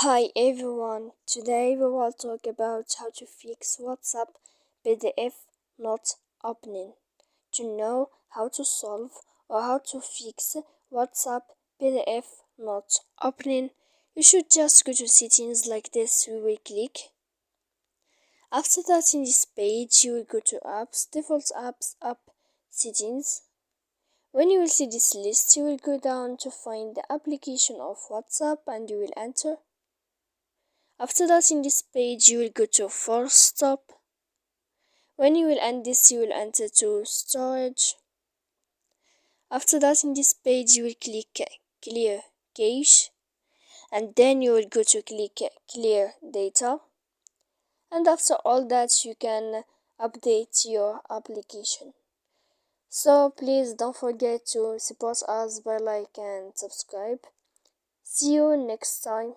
Hi everyone, today we will talk about how to fix WhatsApp PDF not opening. To know how to solve or how to fix WhatsApp PDF not opening, you should just go to settings like this. We will click. After that, in this page, you will go to apps, default apps, app settings. When you will see this list, you will go down to find the application of WhatsApp and you will enter. After that, in this page, you will go to force stop. When you will end this, you will enter to storage. After that, in this page, you will click clear cache, and then you will go to click clear data. And after all that, you can update your application. So please don't forget to support us by like and subscribe. See you next time.